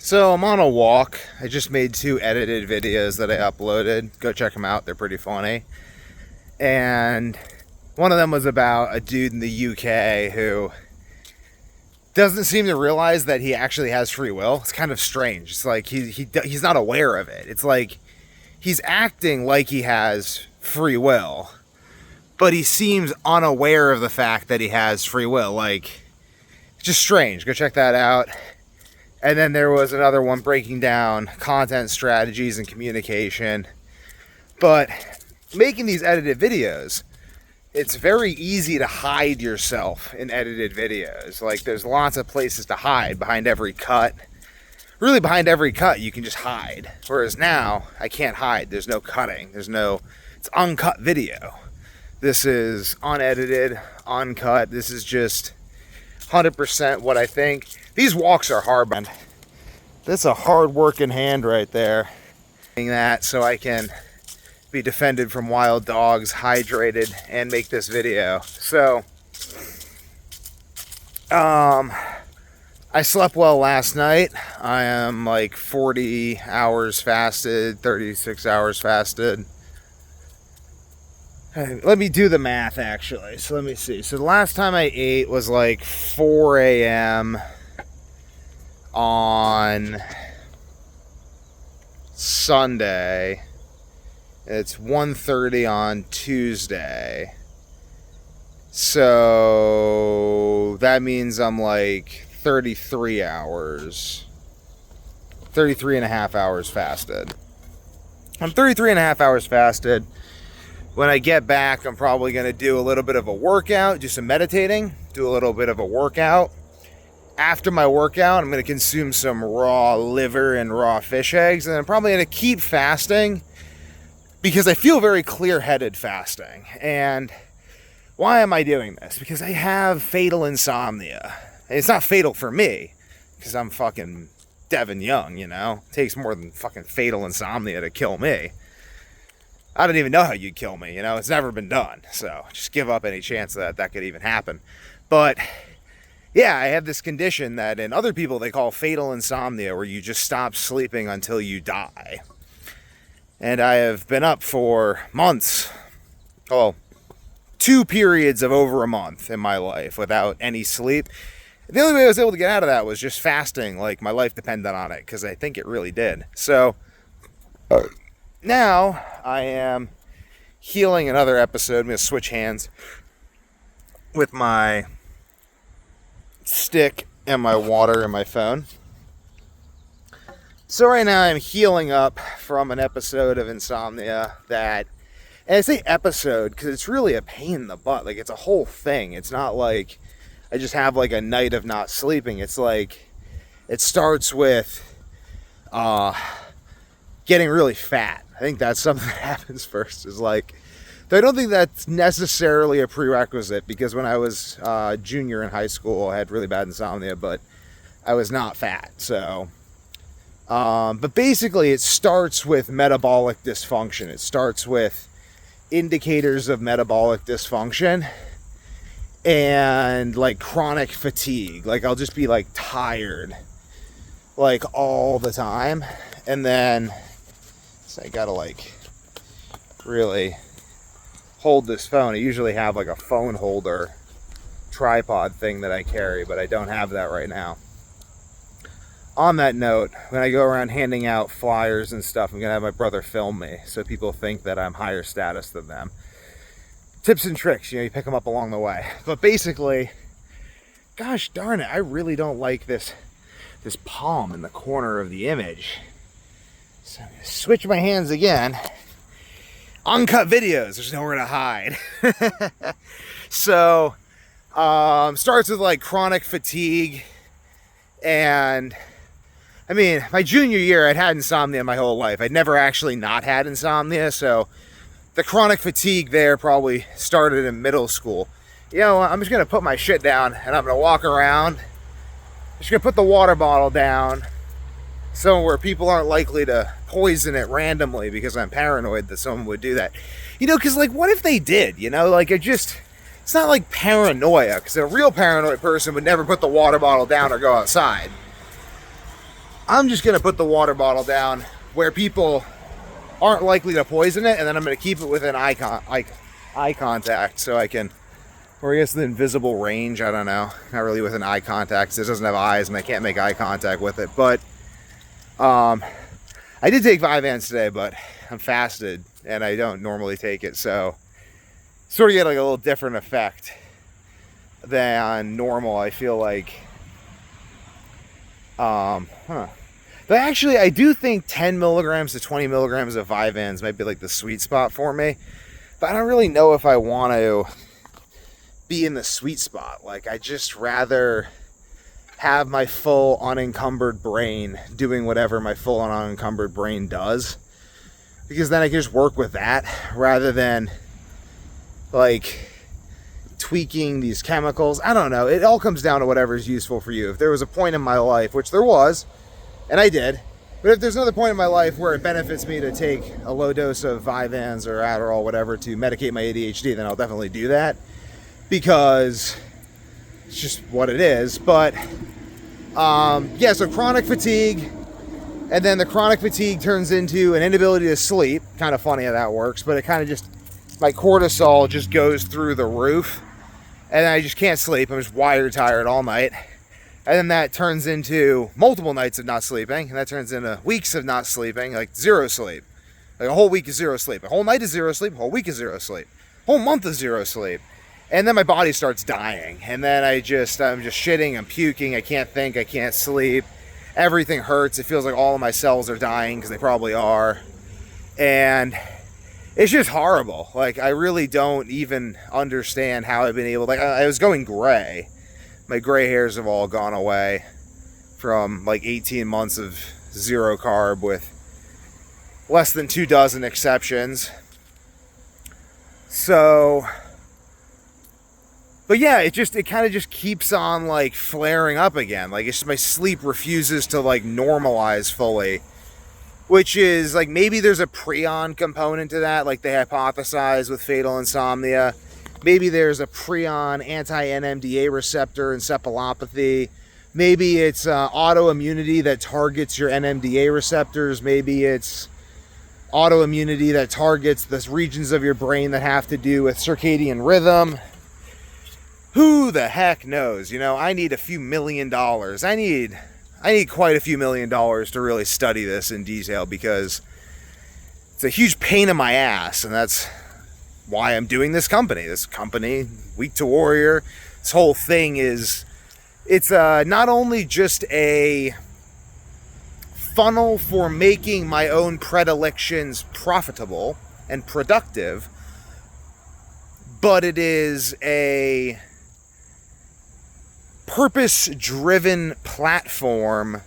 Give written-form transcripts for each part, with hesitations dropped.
So I'm on a walk. I just made 2 edited videos that I uploaded. Go check them out. They're pretty funny. And one of them was about a dude in the UK who doesn't seem to realize that he actually has free will. It's kind of strange. It's like he's not aware of it. It's like he's acting like he has free will, but he seems unaware of the fact that he has free will. Like, it's just strange. Go check that out. And then there was another one breaking down content strategies and communication. But making these edited videos, it's very easy to hide yourself in edited videos. Like, there's lots of places to hide behind every cut. Really, behind every cut, you can just hide. Whereas now, I can't hide. There's no cutting. It's uncut video. This is unedited, uncut. This is just 100% what I think. These walks are hard, man. That's a hard-working hand right there. That so I can be defended from wild dogs, hydrated, and make this video. So, I slept well last night. I am like 40 hours fasted, 36 hours fasted. Let me do the math, actually. So let me see. So the last time I ate was like 4 a.m. on Sunday. It's 1:30 on Tuesday. So that means I'm like 33 and a half hours fasted. I'm 33 and a half hours fasted. When I get back, I'm probably going to do a little bit of a workout, do some meditating, do a little bit of a workout. After my workout, I'm going to consume some raw liver and raw fish eggs, and I'm probably going to keep fasting because I feel very clear-headed fasting. And why am I doing this? Because I have fatal insomnia. And it's not fatal for me, because I'm fucking Devin Young, you know? It takes more than fucking fatal insomnia to kill me. I don't even know how you'd kill me, you know? It's never been done. So just give up any chance that that could even happen. But yeah, I have this condition that in other people they call fatal insomnia, where you just stop sleeping until you die. And I have been up for months. Well, 2 periods of over a month in my life without any sleep. The only way I was able to get out of that was just fasting, like my life depended on it, because I think it really did. So now I am healing another episode. I'm going to switch hands with my stick and my water and my phone. So right now I'm healing up from an episode of insomnia that, and I say episode because it's really a pain in the butt. Like, it's a whole thing. It's not like I just have like a night of not sleeping. It's like it starts with getting really fat. I think that's something that happens first, is like, though I don't think that's necessarily a prerequisite, because when I was junior in high school, I had really bad insomnia, but I was not fat. So, but basically it starts with metabolic dysfunction. It starts with indicators of metabolic dysfunction and like chronic fatigue. Like, I'll just be like tired like all the time. And then so I gotta like really hold this phone. I usually have like a phone holder tripod thing that I carry, but I don't have that right now. On that note, when I go around handing out flyers and stuff, I'm gonna have my brother film me so people think that I'm higher status than them. Tips and tricks, you know, you pick them up along the way. But basically, gosh darn it, I really don't like this palm in the corner of the image. So I'm gonna switch my hands again. Uncut videos, there's nowhere to hide. So, starts with like chronic fatigue. And I mean, my junior year, I'd had insomnia my whole life. I'd never actually not had insomnia. So the chronic fatigue there probably started in middle school. You know, I'm just going to put my shit down and I'm going to walk around. I'm just going to put the water bottle down somewhere where people aren't likely to poison it randomly, because I'm paranoid that someone would do that. You know, because like, what if they did? You know, like, it's not like paranoia, because a real paranoid person would never put the water bottle down or go outside. I'm just going to put the water bottle down where people aren't likely to poison it, and then I'm going to keep it within eye contact so I can, or I guess the invisible range, I don't know. Not really within eye contact. It doesn't have eyes and I can't make eye contact with it. But I did take Vyvanse today, but I'm fasted and I don't normally take it, so sort of get like a little different effect than normal. I feel like but actually I do think 10 milligrams to 20 milligrams of Vyvanse might be like the sweet spot for me, but I don't really know if I want to be in the sweet spot. Like, I just rather have my full unencumbered brain doing whatever my full unencumbered brain does, because then I can just work with that rather than like tweaking these chemicals. I don't know. It all comes down to whatever is useful for you. If there was a point in my life, which there was, and I did, but if there's another point in my life where it benefits me to take a low dose of Vyvanse or Adderall, whatever, to medicate my ADHD, then I'll definitely do that, because it's just what it is. But yeah, so chronic fatigue, and then the chronic fatigue turns into an inability to sleep. Kind of funny how that works, but it kind of just, my cortisol just goes through the roof, and I just can't sleep. I'm just wired tired all night. And then that turns into multiple nights of not sleeping, and that turns into weeks of not sleeping, like zero sleep. Like a whole week is zero sleep. A whole night is zero sleep. A whole week is zero sleep. A whole month is zero sleep. And then my body starts dying. And then I'm just shitting, I'm puking, I can't think, I can't sleep. Everything hurts. It feels like all of my cells are dying, because they probably are. And it's just horrible. Like, I really don't even understand how I've been able, like, I was going gray. My gray hairs have all gone away from like 18 months of zero carb with less than 2 dozen exceptions. So, but yeah, it kind of just keeps on like flaring up again. Like, it's just, my sleep refuses to like normalize fully, which is like, maybe there's a prion component to that, like they hypothesize with fatal insomnia. Maybe there's a prion anti-NMDA receptor encephalopathy. Maybe it's autoimmunity that targets your NMDA receptors. Maybe it's autoimmunity that targets the regions of your brain that have to do with circadian rhythm. Who the heck knows? You know, I need a few $1 million. I need quite a few $1 million to really study this in detail, because it's a huge pain in my ass, and that's why I'm doing this company. Week to Warrior, this whole thing is, it's not only just a funnel for making my own predilections profitable and productive, but it is a purpose-driven platform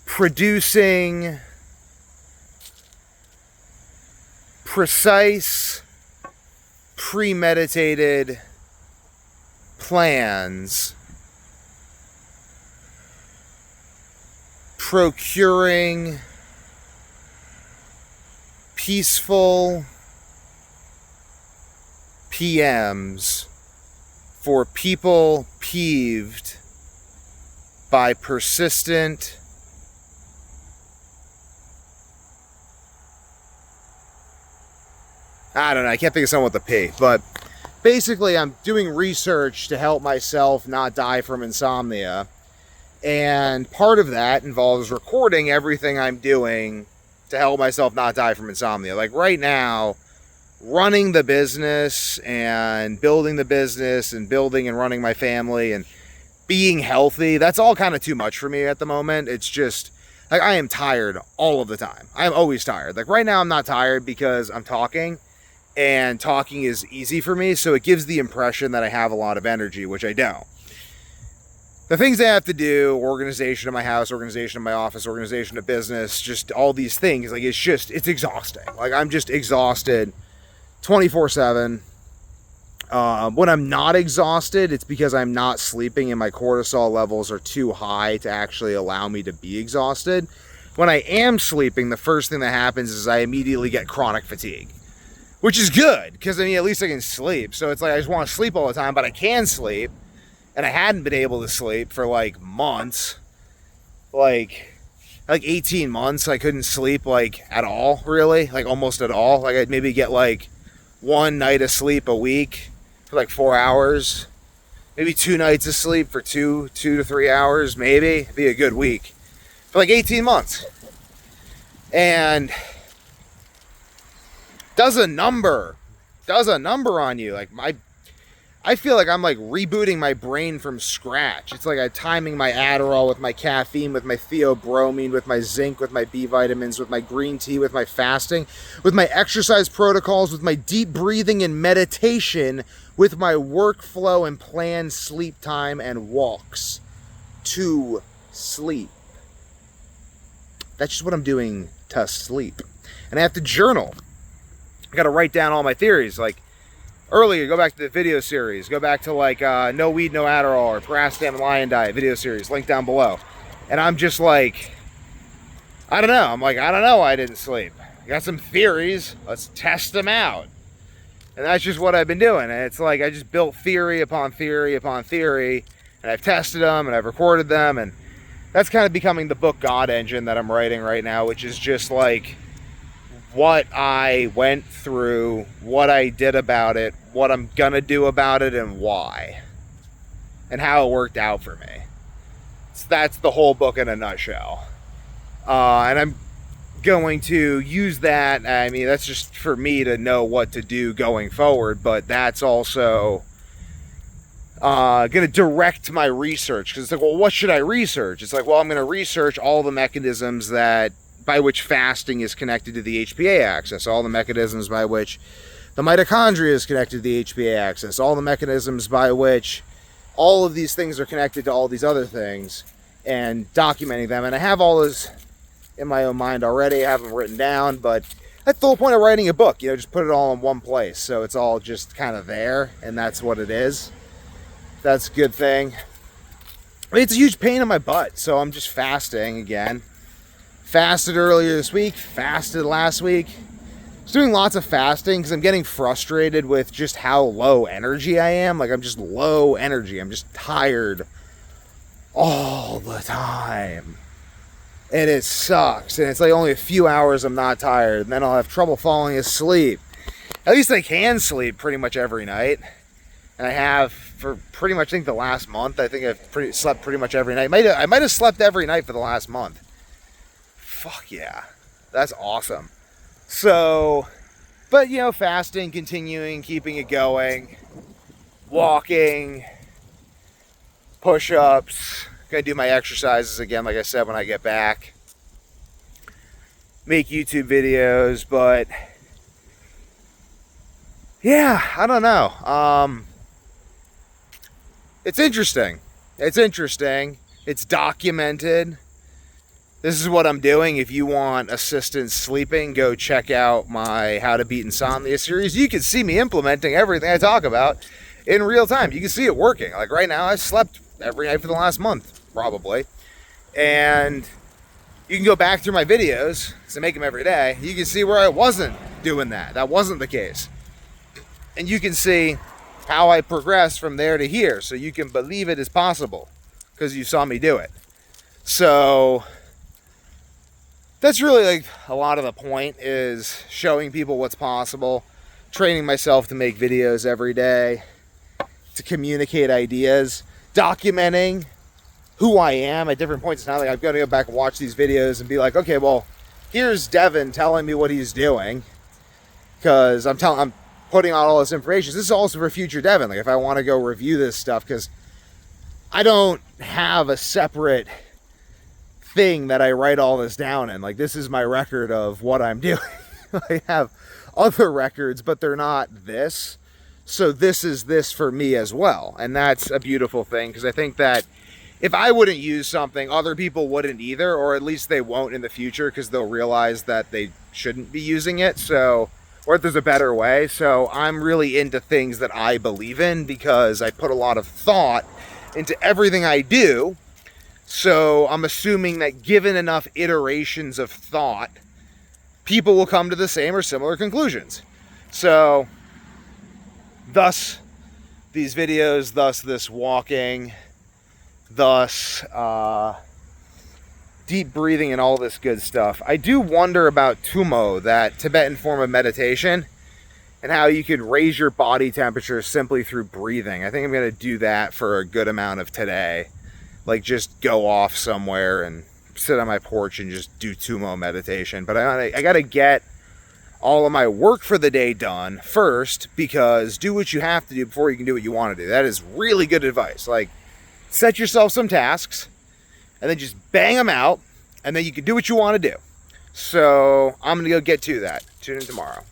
producing precise, premeditated plans, procuring peaceful PMs for people peeved by persistent I don't know, I can't think of something with a P, but basically I'm doing research to help myself not die from insomnia, and part of that involves recording everything I'm doing to help myself not die from insomnia. Like right now, running the business and building the business and building and running my family and being healthy, that's all kind of too much for me at the moment. It's just, like, I am tired all of the time. I'm always tired. Like right now I'm not tired because I'm talking, and talking is easy for me, so it gives the impression that I have a lot of energy, which I don't. The things I have to do, organization of my house, organization of my office, organization of business, just all these things, like it's exhausting. Like I'm just exhausted 24/7. When I'm not exhausted, it's because I'm not sleeping and my cortisol levels are too high to actually allow me to be exhausted. When I am sleeping, the first thing that happens is I immediately get chronic fatigue, which is good, because I mean, at least I can sleep. So it's like I just want to sleep all the time, but I can sleep, and I hadn't been able to sleep for like months. like 18 months I couldn't sleep like at all, really, like almost at all. Like I'd maybe get like one night of sleep a week for like 4 hours, maybe 2 nights of sleep for 2 to 3 hours, maybe. It'd be a good week for like 18 months. And does a number on you. Like I feel like I'm like rebooting my brain from scratch. It's like I'm timing my Adderall with my caffeine, with my theobromine, with my zinc, with my B vitamins, with my green tea, with my fasting, with my exercise protocols, with my deep breathing and meditation, with my workflow and planned sleep time and walks to sleep. That's just what I'm doing to sleep. And I have to journal. I got to write down all my theories. Like earlier, go back to the video series. Go back to like No Weed, No Adderall or Paracetam and Lion Diet video series. Link down below. And I'm just like, I don't know. I'm like, I don't know why I didn't sleep. I got some theories. Let's test them out. And that's just what I've been doing. And it's like I just built theory upon theory upon theory. And I've tested them and I've recorded them. And that's kind of becoming the book God Engine that I'm writing right now, which is just like what I went through, what I did about it, what I'm gonna do about it, and why, and how it worked out for me. So that's the whole book in a nutshell. And I'm going to use that. I mean, that's just for me to know what to do going forward, but that's also going to direct my research, because it's like, well, what should I research? It's like, well, I'm going to research all the mechanisms that by which fasting is connected to the HPA axis, all the mechanisms by which the mitochondria is connected to the HPA axis, all the mechanisms by which all of these things are connected to all these other things, and documenting them. And I have all those in my own mind already. I have them written down, but that's the whole point of writing a book, you know, just put it all in one place. So it's all just kind of there, and that's what it is. That's a good thing. I mean, it's a huge pain in my butt, so I'm just fasting again. Fasted earlier this week, fasted last week. I was doing lots of fasting because I'm getting frustrated with just how low energy I am. Like, I'm just low energy. I'm just tired all the time. And it sucks. And it's like only a few hours I'm not tired, and then I'll have trouble falling asleep. At least I can sleep pretty much every night. And I have for pretty much, I think, the last month. I think I've slept pretty much every night. I might have slept every night for the last month. Fuck yeah. That's awesome. So, but, you know, fasting, continuing, keeping it going, walking, push-ups, gonna do my exercises again, like I said, when I get back. Make YouTube videos, but yeah, I don't know. It's interesting. It's documented. This is what I'm doing. If you want assistance sleeping, go check out my How to Beat Insomnia series. You can see me implementing everything I talk about in real time. You can see it working. Like right now, I slept every night for the last month, probably. And you can go back through my videos, because I make them every day. You can see where I wasn't doing that. That wasn't the case. And you can see how I progressed from there to here. So you can believe it is possible, because you saw me do it. So that's really like a lot of the point, is showing people what's possible, training myself to make videos every day, to communicate ideas, documenting who I am at different points. It's not like I've got to go back and watch these videos and be like, okay, well, here's Devin telling me what he's doing, because I'm putting out all this information. This is also for future Devin. Like if I want to go review this stuff, because I don't have a separate thing that I write all this down in. Like, this is my record of what I'm doing. I have other records, but they're not this. So this is this for me as well. And that's a beautiful thing, because I think that if I wouldn't use something, other people wouldn't either, or at least they won't in the future, because they'll realize that they shouldn't be using it. So, or if there's a better way. So I'm really into things that I believe in, because I put a lot of thought into everything I do. So I'm assuming that given enough iterations of thought, people will come to the same or similar conclusions. So thus these videos, thus this walking, thus deep breathing and all this good stuff. I do wonder about Tumo, that Tibetan form of meditation, and how you could raise your body temperature simply through breathing. I think I'm going to do that for a good amount of today. Like just go off somewhere and sit on my porch and just do Tumo meditation. But I got to get all of my work for the day done first, because do what you have to do before you can do what you want to do. That is really good advice. Like, set yourself some tasks and then just bang them out, and then you can do what you want to do. So I'm going to go get to that. Tune in tomorrow.